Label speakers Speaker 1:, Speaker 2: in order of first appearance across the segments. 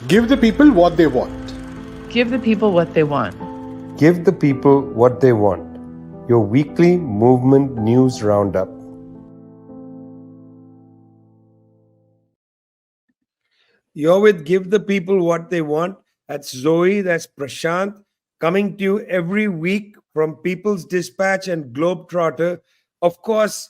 Speaker 1: Give the people what they want.
Speaker 2: Give the people what they want.
Speaker 3: Give the people what they want. Your weekly movement news roundup.
Speaker 4: You're with Give the People What They Want. That's Zoe, that's Prashant, coming to you every week from People's Dispatch and Globetrotter. Of course,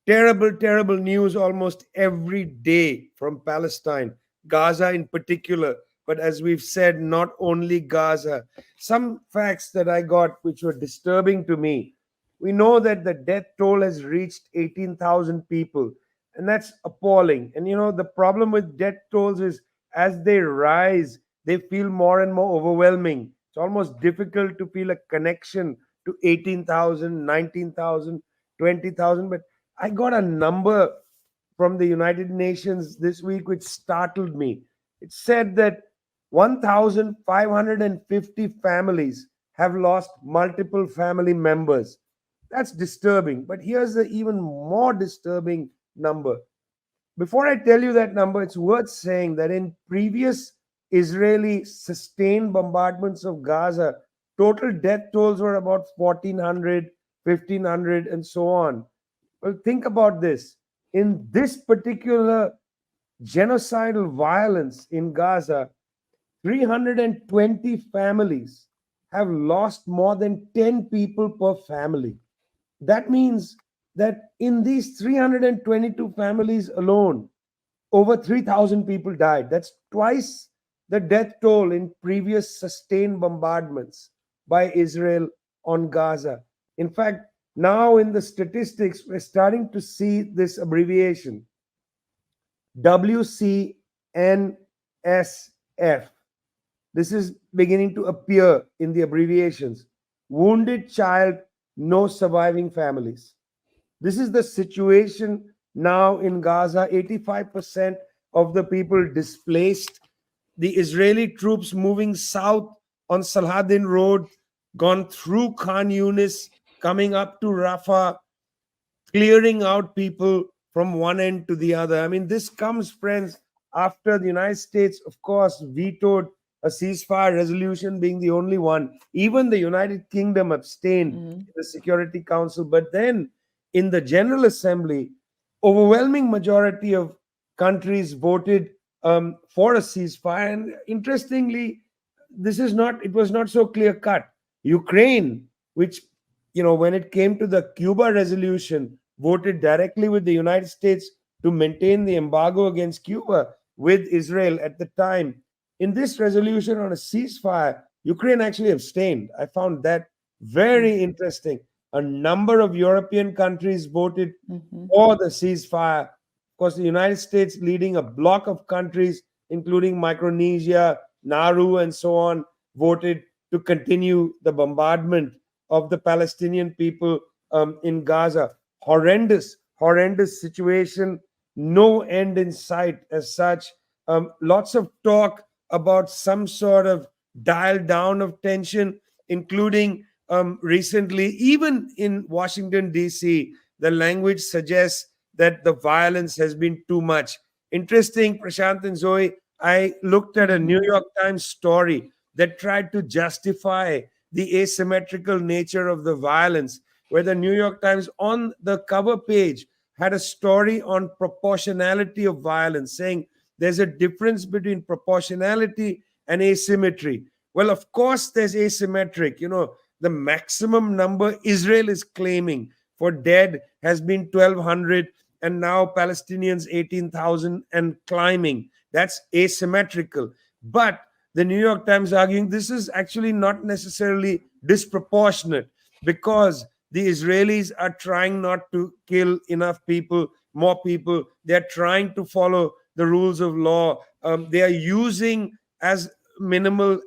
Speaker 4: terrible, terrible news almost every day from Palestine, Gaza in particular. But as we've said, not only Gaza. Some facts that I got which were disturbing to me. We know that the death toll has reached 18,000 people, and that's appalling. And the problem with death tolls is as they rise, they feel more and more overwhelming. It's almost difficult to feel a connection to 18,000, 19,000, 20,000. But I got a number from the United Nations this week which startled me. It said that 1,550 families have lost multiple family members. That's disturbing. But here's the even more disturbing number. Before I tell you that number, it's worth saying that in previous Israeli sustained bombardments of Gaza, total death tolls were about 1,400, 1,500, and so on. Well, think about this. In this particular genocidal violence in Gaza, 320 families have lost more than 10 people per family. That means that in these 322 families alone, over 3,000 people died. That's twice the death toll in previous sustained bombardments by Israel on Gaza. In fact, now in the statistics, we're starting to see this abbreviation WCNSF. This is beginning to appear in the abbreviations. Wounded child, no surviving families. This is the situation now in Gaza. 85% of the people displaced. The Israeli troops moving south on Salhadin Road, gone through Khan Yunis, coming up to Rafah, clearing out people from one end to the other. I mean, this comes, friends, after the United States, of course, vetoed a ceasefire resolution, being the only one. Even the United Kingdom abstained in the Security Council. But then in the General Assembly, overwhelming majority of countries voted for a ceasefire. And interestingly, it was not so clear cut. Ukraine, which, when it came to the Cuba resolution, voted directly with the United States to maintain the embargo against Cuba with Israel at the time. In this resolution on a ceasefire, Ukraine actually abstained. I found that very interesting. A number of European countries voted for the ceasefire. Of course, the United States leading a bloc of countries, including Micronesia, Nauru, and so on, voted to continue the bombardment of the Palestinian people in Gaza. Horrendous situation. No end in sight as such. Lots of talk about some sort of dial down of tension, including recently, even in Washington, D.C., the language suggests that the violence has been too much. Interesting, Prashant and Zoe, I looked at a New York Times story that tried to justify the asymmetrical nature of the violence, where the New York Times on the cover page had a story on proportionality of violence, saying there's a difference between proportionality and asymmetry. Well, of course, there's asymmetric. The maximum number Israel is claiming for dead has been 1,200, and now Palestinians 18,000 and climbing. That's asymmetrical. But the New York Times arguing this is actually not necessarily disproportionate, because the Israelis are trying not to kill enough people, more people. They're trying to follow the rules of law. They are using as minimal,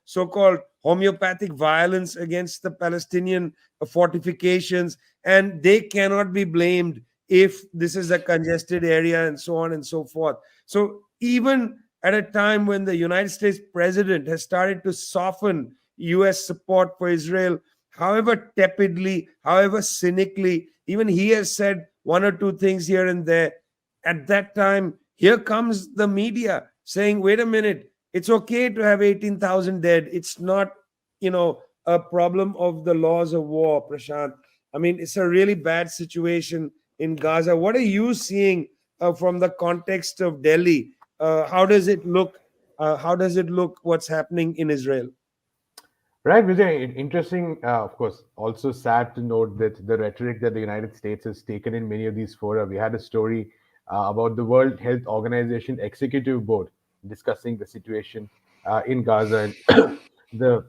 Speaker 4: so-called homeopathic violence against the Palestinian fortifications, and they cannot be blamed if this is a congested area and so on and so forth. So even at a time when the United States president has started to soften US support for Israel, however tepidly, however cynically, even he has said one or two things here and there. At that time, here comes the media saying, wait a minute, It's okay to have 18,000 dead. It's not, a problem of the laws of war, Prashant. I mean, it's a really bad situation in Gaza. What are you seeing from the context of Delhi? How does it look? How does it look what's happening in Israel?
Speaker 5: Right, Vijay. Interesting, of course. Also sad to note that the rhetoric that the United States has taken in many of these fora. We had a story about the World Health Organization Executive Board discussing the situation in Gaza, and the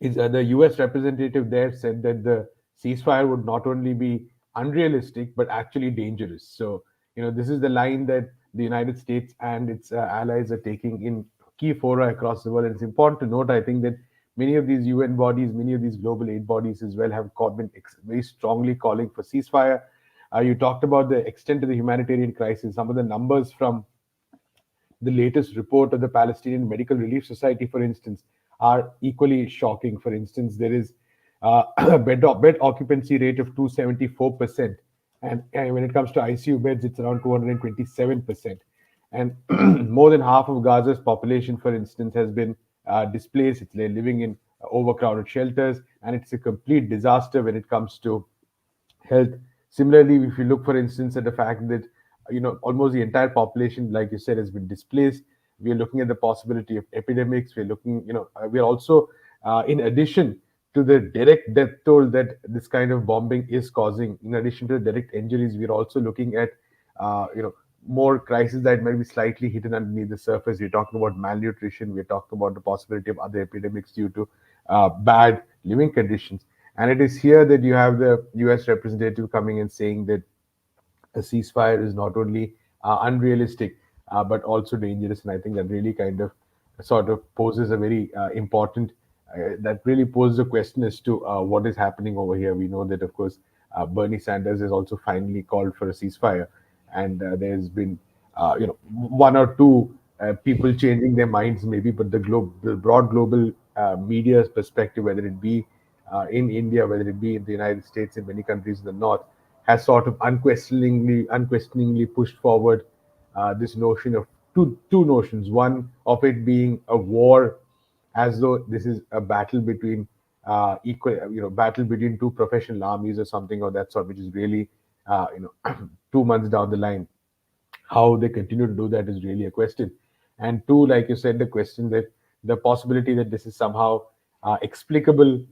Speaker 5: U.S. representative there said that the ceasefire would not only be unrealistic but actually dangerous. So, this is the line that the United States and its allies are taking in key fora across the world. And it's important to note, I think, that many of these UN bodies, many of these global aid bodies as well have been very strongly calling for ceasefire. You talked about the extent of the humanitarian crisis. Some of the numbers from the latest report of the Palestinian Medical Relief Society, for instance, are equally shocking. For instance, there is a bed occupancy rate of 274%. And when it comes to ICU beds, it's around 227%. And more than half of Gaza's population, for instance, has been displaced. They're living in overcrowded shelters, and it's a complete disaster when it comes to health. Similarly, if you look, for instance, at the fact that almost the entire population, like you said, has been displaced, we are looking at the possibility of epidemics. We're looking, we're also, in addition to the direct death toll that this kind of bombing is causing, in addition to the direct injuries, we're also looking at, more crises that might be slightly hidden underneath the surface. We're talking about malnutrition. We're talking about the possibility of other epidemics due to bad living conditions. And it is here that you have the US representative coming and saying that a ceasefire is not only unrealistic, but also dangerous. And I think that really kind of sort of poses a very important, that really poses a question as to what is happening over here. We know that, of course, Bernie Sanders has also finally called for a ceasefire. And there's been, one or two people changing their minds maybe, but the broad global media's perspective, whether it be in India, whether it be in the United States, in many countries in the north, has sort of unquestioningly pushed forward this notion of two notions. One of it being a war, as though this is a battle between battle between two professional armies or something of that sort, which is really, 2 months down the line. How they continue to do that is really a question. And two, like you said, the question that the possibility that this is somehow explicable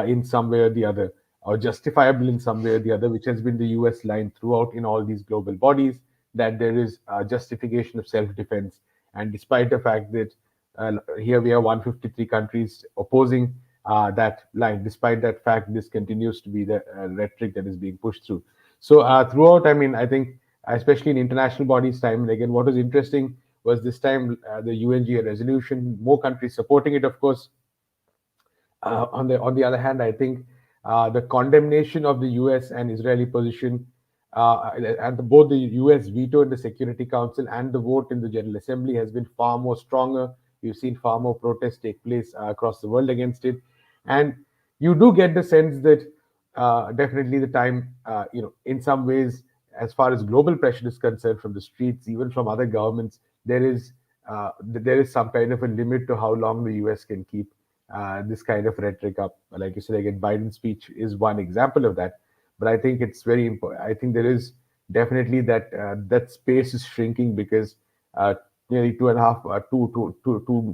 Speaker 5: in some way or the other, or justifiable in some way or the other, which has been the US line throughout in all these global bodies, that there is justification of self defense. And despite the fact that here we have 153 countries opposing that line, despite that fact, this continues to be the rhetoric that is being pushed through. So throughout, I mean, I think, especially in international bodies time, and again, what was interesting was this time the UNGA resolution, more countries supporting it, of course. On the other hand, I think the condemnation of the U.S. and Israeli position, and both the U.S. veto in the Security Council and the vote in the General Assembly has been far more stronger. We've seen far more protests take place across the world against it, and you do get the sense that definitely the time, in some ways, as far as global pressure is concerned, from the streets, even from other governments, there is some kind of a limit to how long the U.S. can keep this kind of rhetoric up. Like you said, again, Biden's speech is one example of that. But I think it's very important. I think there is definitely that space is shrinking because nearly 2.5,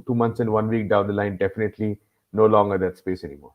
Speaker 5: 2 months and 1 week down the line, definitely no longer that space anymore.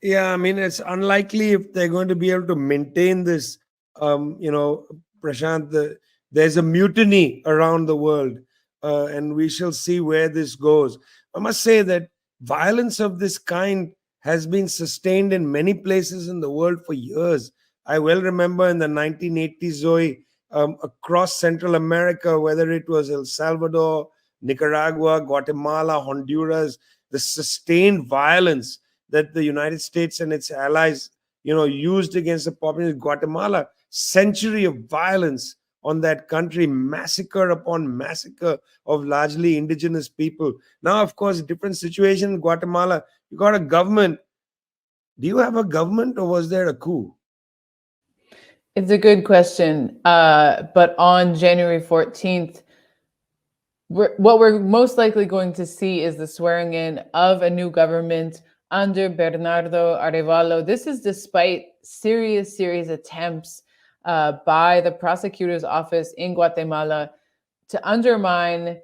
Speaker 4: Yeah, I mean, it's unlikely if they're going to be able to maintain this. Prashant, there's a mutiny around the world, and we shall see where this goes. I must say that violence of this kind has been sustained in many places in the world for years. I well remember in the 1980s, Zoe, across Central America, whether it was El Salvador, Nicaragua, Guatemala, Honduras, the sustained violence that the United States and its allies, used against the population of Guatemala, century of violence on that country, massacre upon massacre of largely indigenous people. Now, of course, different situation in Guatemala. You got a government. Do you have a government, or was there a coup?
Speaker 2: It's a good question. But on January 14th, What we're most likely going to see is the swearing in of a new government under Bernardo Arevalo. This is despite serious attempts by the prosecutor's office in Guatemala to undermine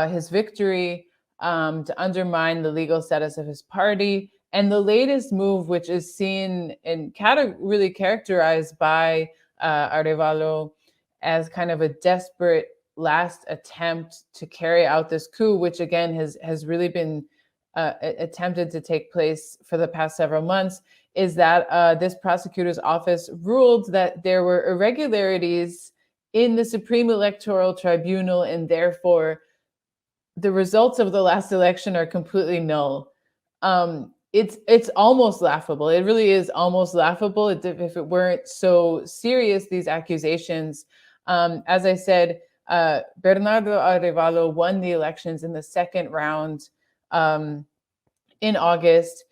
Speaker 2: his victory, to undermine the legal status of his party. And the latest move, which is seen and really characterized by Arevalo as kind of a desperate last attempt to carry out this coup, which again has really been attempted to take place for the past several months, is that this prosecutor's office ruled that there were irregularities in the Supreme Electoral Tribunal, and therefore the results of the last election are completely null. It's almost laughable. It really is almost laughable if it weren't so serious, these accusations. As I said, Bernardo Arevalo won the elections in the second round in August.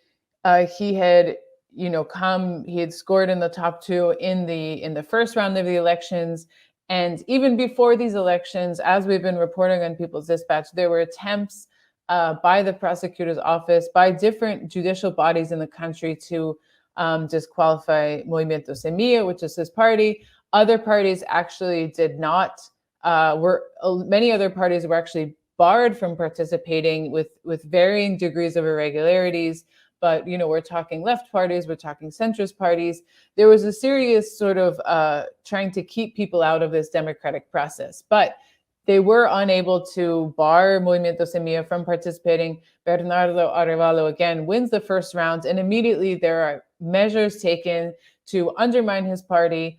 Speaker 2: He had, he had scored in the top two in the first round of the elections. And even before these elections, as we've been reporting on People's Dispatch, there were attempts by the prosecutor's office, by different judicial bodies in the country to disqualify Movimiento Semilla, which is his party. Other parties actually did not. Many other parties were actually barred from participating with varying degrees of irregularities. But, we're talking left parties, we're talking centrist parties. There was a serious sort of trying to keep people out of this democratic process. But they were unable to bar Movimiento Semilla from participating. Bernardo Arevalo, again, wins the first round, and immediately there are measures taken to undermine his party,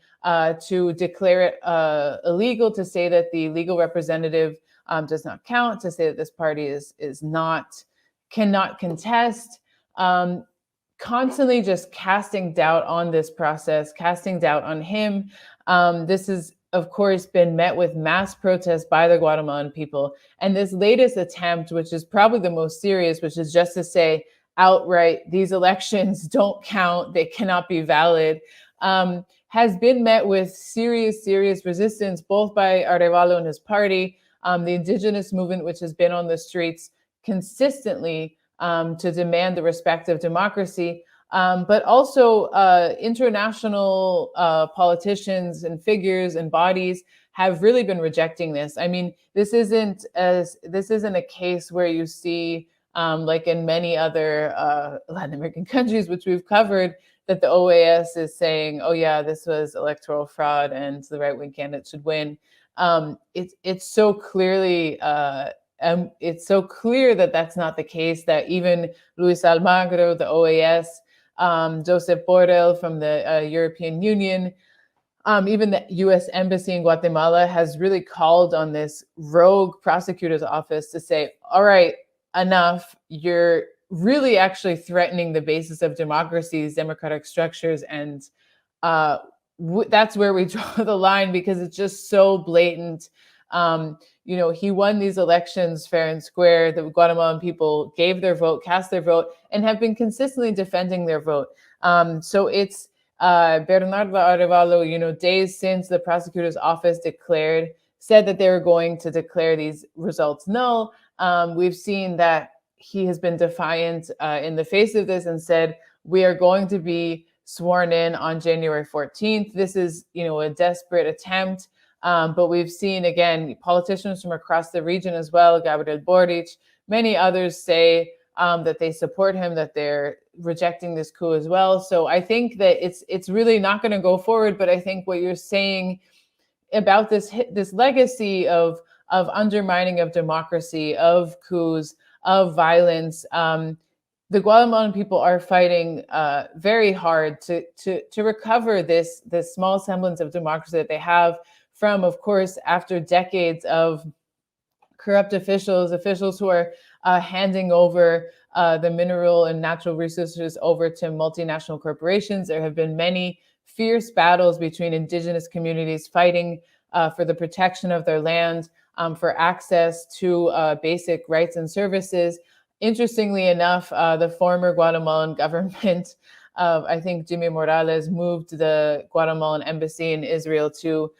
Speaker 2: to declare it illegal, to say that the legal representative does not count, to say that this party cannot contest. Constantly just casting doubt on this process, casting doubt on him. This has, of course, been met with mass protests by the Guatemalan people. And this latest attempt, which is probably the most serious, which is just to say outright, these elections don't count, they cannot be valid, has been met with serious resistance, both by Arevalo and his party, the indigenous movement, which has been on the streets consistently to demand the respect of democracy, but also international politicians and figures and bodies have really been rejecting this. I mean, this isn't a case where you see, like in many other Latin American countries, which we've covered, that the OAS is saying, "Oh yeah, this was electoral fraud, and the right-wing candidate should win." It's so clearly. It's so clear that that's not the case, that even Luis Almagro, the OAS, Josep Borrell from the European Union, even the US Embassy in Guatemala has really called on this rogue prosecutor's office to say, all right, enough. You're really actually threatening the basis of democracies, democratic structures. And that's where we draw the line, because it's just so blatant. He won these elections fair and square. The Guatemalan people gave their vote, cast their vote, and have been consistently defending their vote. So it's Bernardo Arevalo, days since the prosecutor's office said that they were going to declare these results null. We've seen that he has been defiant in the face of this and said, we are going to be sworn in on January 14th. This is, a desperate attempt. But we've seen, again, politicians from across the region as well, Gabriel Boric, many others say that they support him, that they're rejecting this coup as well. So I think that it's really not going to go forward. But I think what you're saying about this legacy of undermining of democracy, of coups, of violence, the Guatemalan people are fighting very hard to recover this small semblance of democracy that they have from, of course, after decades of corrupt officials who are handing over the mineral and natural resources over to multinational corporations. There have been many fierce battles between indigenous communities fighting for the protection of their land, for access to basic rights and services. Interestingly enough, the former Guatemalan government of, I think Jimmy Morales moved the Guatemalan embassy in Israel to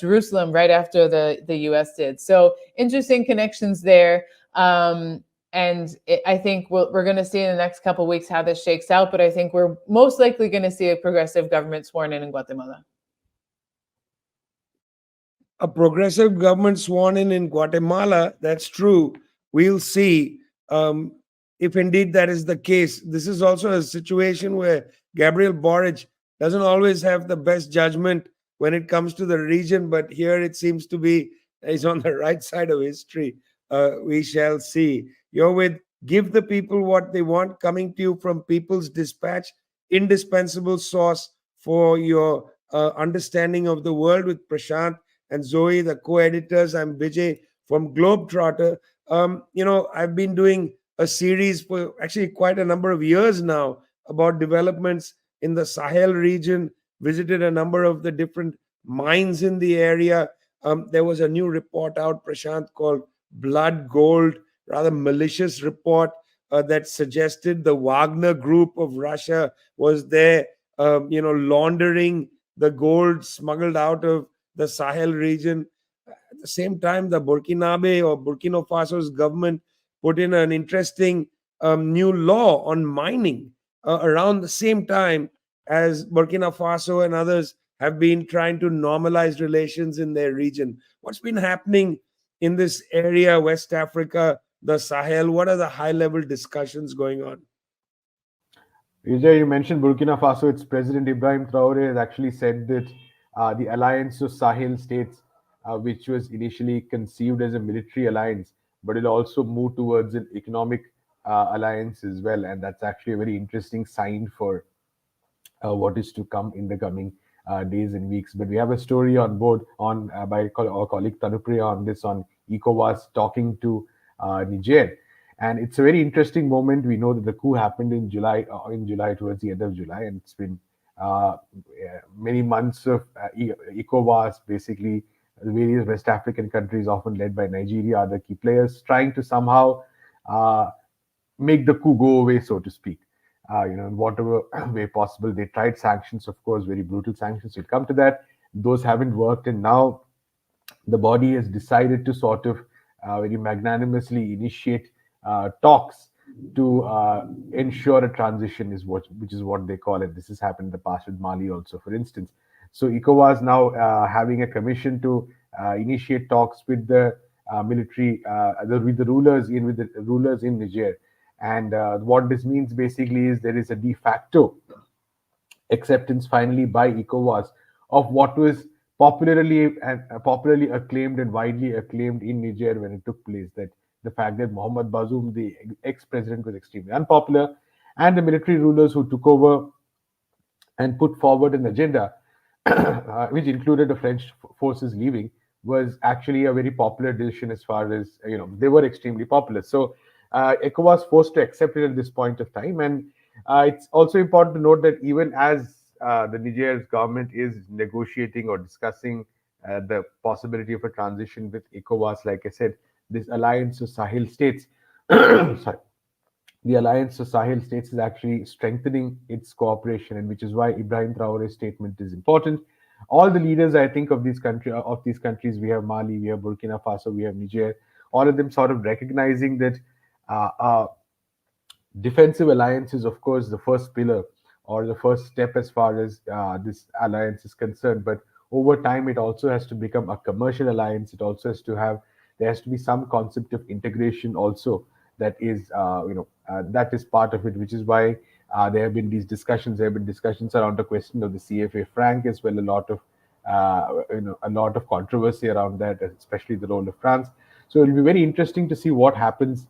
Speaker 2: Jerusalem right after the U.S. did. So interesting connections there. I think we're going to see in the next couple of weeks how this shakes out. But I think we're most likely going to see a progressive government sworn in Guatemala.
Speaker 4: A progressive government sworn in Guatemala, that's true. We'll see if indeed that is the case. This is also a situation where Gabriel Boric doesn't always have the best judgment when it comes to the region, but here it seems to be he's on the right side of history. We shall see. You're with Give the People What They Want, coming to you from People's Dispatch, indispensable source for your understanding of the world, with Prashant and Zoe, the co-editors. I'm Vijay from Globetrotter. I've been doing a series for actually quite a number of years now about developments in the Sahel region, visited a number of the different mines in the area. There was a new report out, Prashant, called Blood Gold, rather malicious report that suggested the Wagner group of Russia was there, laundering the gold smuggled out of the Sahel region. At the same time, the Burkinabe or Burkina Faso's government put in an interesting new law on mining around the same time as Burkina Faso and others have been trying to normalize relations in their region. What's been happening in this area, West Africa, the Sahel? What are the high-level discussions going on?
Speaker 5: Vijay, you mentioned Burkina Faso. Its President Ibrahim Traore has actually said that the alliance of Sahel states, which was initially conceived as a military alliance, but it also moved towards an economic alliance as well. And that's actually a very interesting sign for what is to come in the coming days and weeks. But we have a story on board by our colleague Tanupriya on this, on ECOWAS talking to Niger. And it's a very interesting moment. We know that the coup happened in July, towards the end of July, and it's been many months of ECOWAS, basically the various West African countries, often led by Nigeria, other key players, trying to somehow make the coup go away, so to speak. In whatever way possible. They tried sanctions, of course, very brutal sanctions. We'll come to that. Those haven't worked, and now the body has decided to sort of very magnanimously initiate talks to ensure a transition, which is what they call it. This has happened in the past with Mali also, for instance. So ECOWAS now having a commission to initiate talks with the military, with the rulers in Niger. And what this means basically is there is a de facto acceptance finally by ECOWAS of what was popularly acclaimed and widely acclaimed in Niger when it took place, that the fact that Mohamed Bazoum, the ex-president, was extremely unpopular, and the military rulers who took over and put forward an agenda which included the French forces leaving, was actually a very popular decision. As far as they were extremely popular. So ECOWAS forced to accept it at this point of time. And it's also important to note that even as the Niger's government is negotiating or discussing the possibility of a transition with ECOWAS, like I said, this alliance of Sahel states, sorry, the alliance of Sahel states is actually strengthening its cooperation, and which is why Ibrahim Traore's statement is important. All the leaders, I think, of these countries, we have Mali, we have Burkina Faso, we have Niger, all of them sort of recognizing that defensive alliance is, of course, the first pillar or the first step as far as this alliance is concerned. But over time, it also has to become a commercial alliance. It also there has to be some concept of integration also that is, that is part of it, which is why there have been these discussions. There have been discussions around the question of the CFA franc as well. A lot of controversy around that, especially the role of France. So it'll be very interesting to see what happens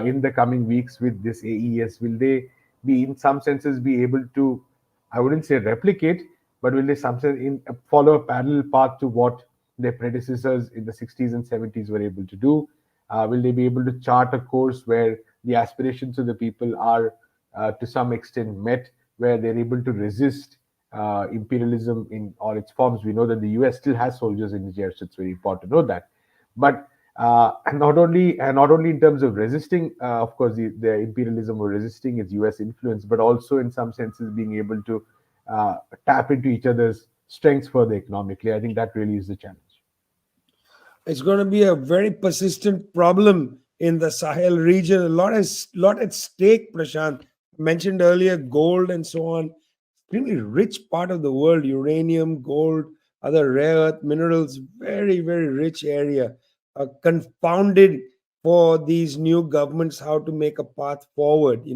Speaker 5: in the coming weeks with this AES. Will they be, in some senses, be able to, I wouldn't say replicate, but will they follow a parallel path to what their predecessors in the 60s and 70s were able to do? Will they be able to chart a course where the aspirations of the people are to some extent met, where they're able to resist imperialism in all its forms? We know that the US still has soldiers in Niger, so it's very important to know that. But Not only in terms of resisting, of course, the imperialism or resisting its U.S. influence, but also in some senses being able to uh, tap into each other's strengths further economically. I think that really is the challenge.
Speaker 4: It's going to be a very persistent problem in the Sahel region. A lot at stake, Prashant. Mentioned earlier, gold and so on. Extremely rich part of the world, uranium, gold, other rare earth minerals, very, very rich area. Confounded for these new governments how to make a path forward,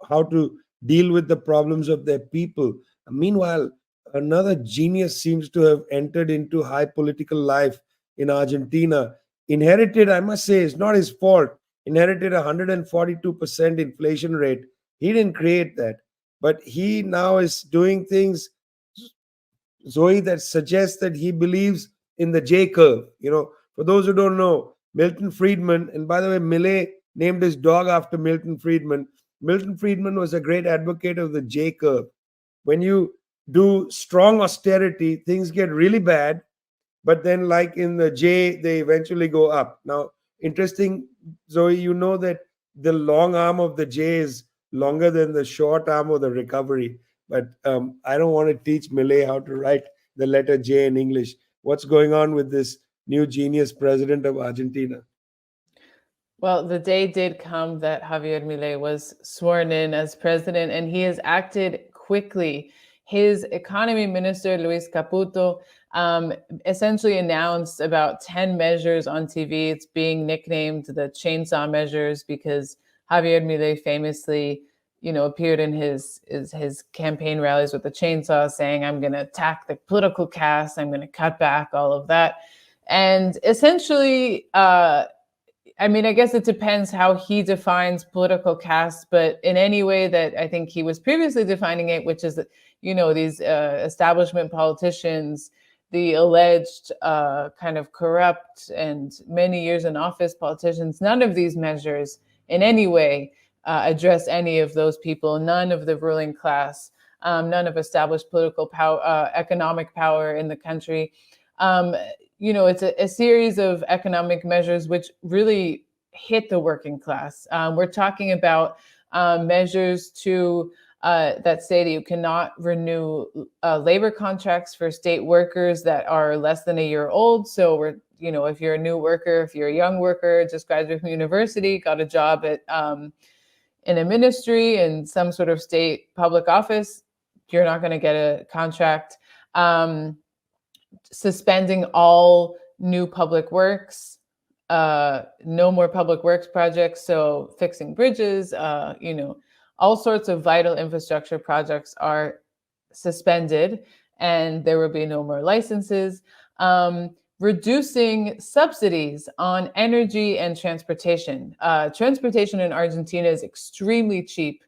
Speaker 4: how to deal with the problems of their people. Meanwhile, another genius seems to have entered into high political life in Argentina. Inherited, I must say, it's not his fault. Inherited 142% inflation rate. He didn't create that, but he now is doing things, Zoe, that suggests that he believes in the J curve. For those who don't know, Milton Friedman, and by the way, Millet named his dog after Milton Friedman. Milton Friedman was a great advocate of the J curve. When you do strong austerity, things get really bad, but then, like in the J, they eventually go up. Now, interesting, Zoe, you know that the long arm of the J is longer than the short arm of the recovery. But I don't want to teach Millet how to write the letter J in English. What's going on with this new genius president of Argentina?
Speaker 2: Well, the day did come that Javier Milei was sworn in as president, and he has acted quickly. His economy minister, Luis Caputo, essentially announced about 10 measures on TV. It's being nicknamed the chainsaw measures because Javier Milei famously, appeared in his campaign rallies with a chainsaw saying, I'm going to attack the political caste, I'm going to cut back all of that. And essentially, I guess it depends how he defines political caste, but in any way that I think he was previously defining it, which is that, these establishment politicians, the alleged kind of corrupt and many years in office politicians, none of these measures in any way address any of those people, none of the ruling class, none of established political power, economic power in the country. It's a series of economic measures which really hit the working class. We're talking about measures that say that you cannot renew labor contracts for state workers that are less than a year old. So if you're a new worker, if you're a young worker, just graduated from university, got a job at in a ministry in some sort of state public office, you're not going to get a contract. Suspending all new public works, no more public works projects. So fixing bridges, all sorts of vital infrastructure projects are suspended, and there will be no more licenses. Reducing subsidies on energy and transportation. Transportation in Argentina is extremely cheap.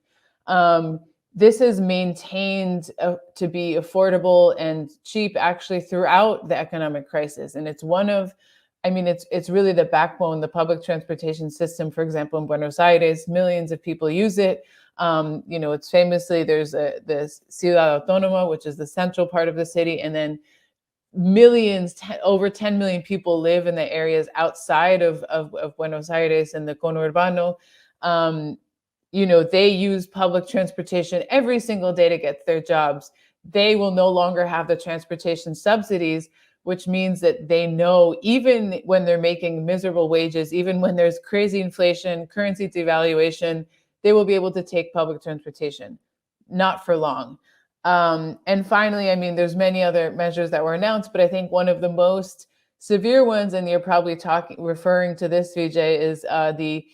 Speaker 2: This is maintained to be affordable and cheap actually throughout the economic crisis. And it's it's really the backbone, the public transportation system. For example, in Buenos Aires, millions of people use it. It's famously, there's the Ciudad Autónoma, which is the central part of the city. And then over 10 million people live in the areas outside of Buenos Aires and the conurbano. They use public transportation every single day to get to their jobs. They will no longer have the transportation subsidies, which means that they know even when they're making miserable wages, even when there's crazy inflation, currency devaluation, they will be able to take public transportation. Not for long. And finally, there's many other measures that were announced, but I think one of the most severe ones, and you're probably referring to this, Vijay, is the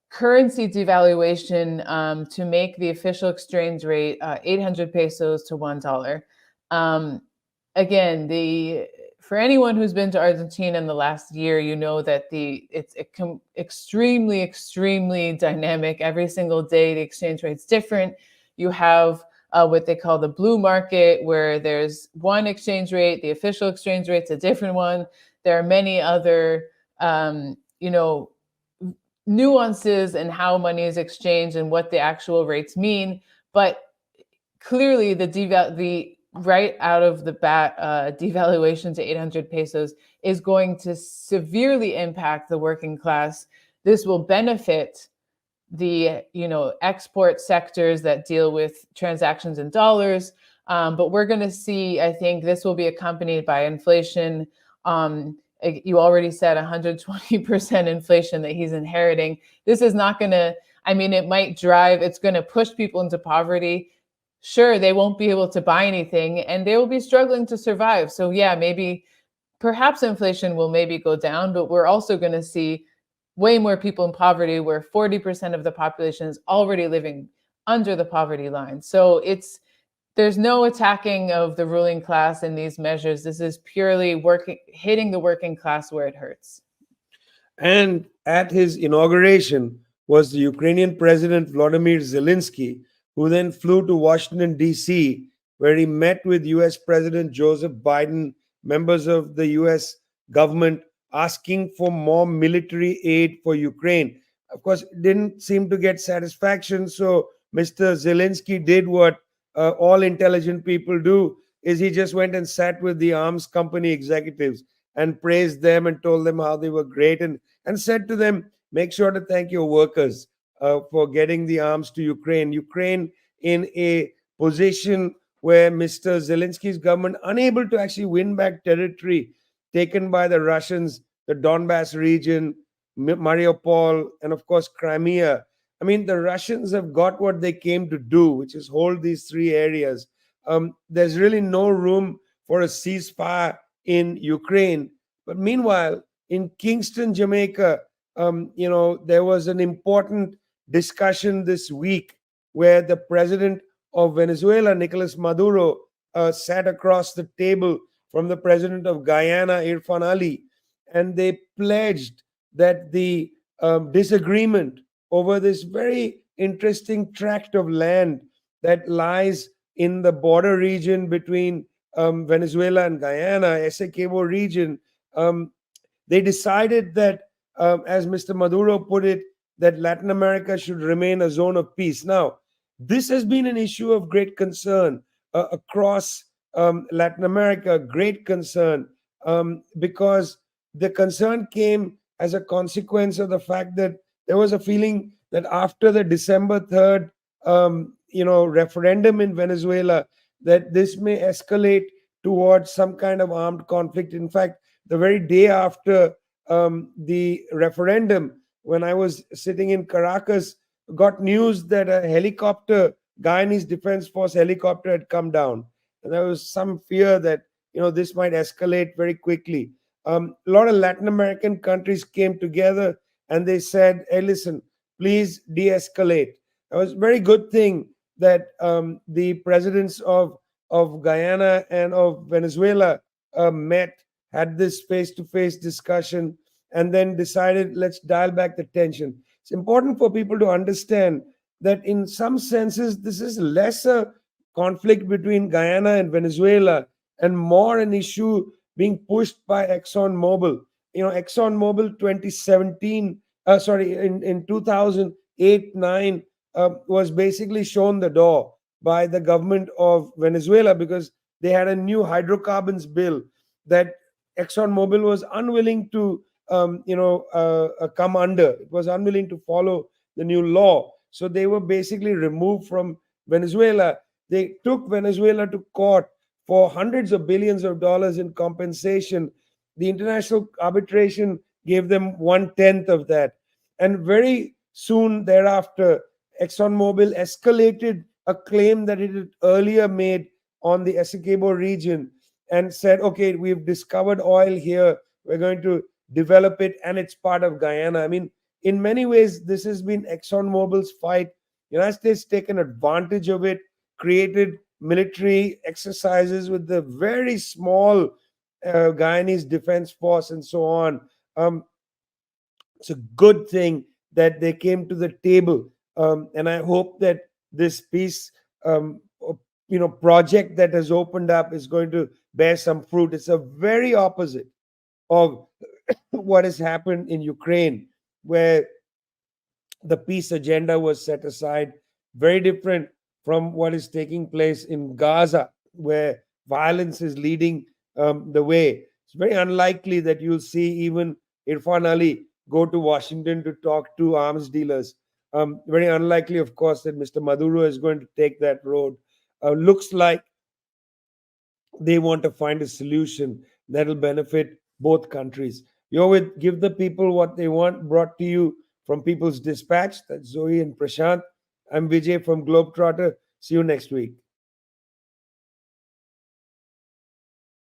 Speaker 2: currency devaluation to make the official exchange rate 800 pesos to $1. Again, for anyone who's been to Argentina in the last year, you know that it's extremely, extremely dynamic. Every single day, the exchange rate's different. You have what they call the blue market, where there's one exchange rate, the official exchange rate's a different one. There are many other, nuances in how money is exchanged and what the actual rates mean. But clearly, the right out of the bat, devaluation to 800 pesos is going to severely impact the working class. This will benefit the export sectors that deal with transactions in dollars, but we're going to see, I think this will be accompanied by inflation. You already said 120% inflation that he's inheriting. This is not going to, I mean, it's going to push people into poverty. Sure, they won't be able to buy anything and they will be struggling to survive. So yeah, perhaps inflation will maybe go down, but we're also going to see way more people in poverty, where 40% of the population is already living under the poverty line. So there's no attacking of the ruling class in these measures. This is purely hitting the working class where it hurts.
Speaker 4: And at his inauguration was the Ukrainian President Volodymyr Zelensky, who then flew to Washington, D.C., where he met with US President Joseph Biden, members of the US government, asking for more military aid for Ukraine. Of course, it didn't seem to get satisfaction, so Mr. Zelensky did what all intelligent people do, is he just went and sat with the arms company executives and praised them and told them how they were great, and said to them, make sure to thank your workers for getting the arms to Ukraine. Ukraine in a position where Mr. Zelensky's government unable to actually win back territory taken by the Russians, the Donbass region, Mariupol, and of course Crimea. I mean, the Russians have got what they came to do, which is hold these three areas. There's really no room for a ceasefire in Ukraine. But meanwhile, in Kingston, Jamaica, there was an important discussion this week where the president of Venezuela, Nicolas Maduro, sat across the table from the president of Guyana, Irfan Ali, and they pledged that the disagreement over this very interesting tract of land that lies in the border region between Venezuela and Guyana, Essequibo region, they decided that, as Mr. Maduro put it, that Latin America should remain a zone of peace. Now, this has been an issue of great concern across Latin America, great concern, because the concern came as a consequence of the fact that there was a feeling that after the December 3rd, referendum in Venezuela, that this may escalate towards some kind of armed conflict. In fact, the very day after the referendum, when I was sitting in Caracas, got news that a helicopter, Guyanese Defense Force helicopter, had come down. And there was some fear that this might escalate very quickly. A lot of Latin American countries came together and they said, hey, listen, please de-escalate. It was a very good thing that the presidents of Guyana and of Venezuela met, had this face-to-face discussion, and then decided, let's dial back the tension. It's important for people to understand that in some senses, this is less a conflict between Guyana and Venezuela and more an issue being pushed by ExxonMobil. ExxonMobil in 2008-9 was basically shown the door by the government of Venezuela because they had a new hydrocarbons bill that ExxonMobil was unwilling to come under. It was unwilling to follow the new law. So they were basically removed from Venezuela. They took Venezuela to court for hundreds of billions of dollars in compensation. The international arbitration gave them 1/10 of that. And very soon thereafter, ExxonMobil escalated a claim that it had earlier made on the Essequibo region and said, okay, we've discovered oil here. We're going to develop it, and it's part of Guyana. I mean, in many ways, this has been ExxonMobil's fight. The United States taken advantage of it, created military exercises with the very small Guyanese Defense Force and so on. It's a good thing that they came to the table. And I hope that this peace project that has opened up is going to bear some fruit. It's a very opposite of what has happened in Ukraine, where the peace agenda was set aside. Very different from what is taking place in Gaza, where violence is leading the way. It's very unlikely that you'll see even Irfan Ali go to Washington to talk to arms dealers. Very unlikely, of course, that Mr. Maduro is going to take that road. Looks like they want to find a solution that'll benefit both countries. You're with Give the People What They Want, brought to you from People's Dispatch. That's Zoe and Prashant. I'm Vijay from Globetrotter. See you next week.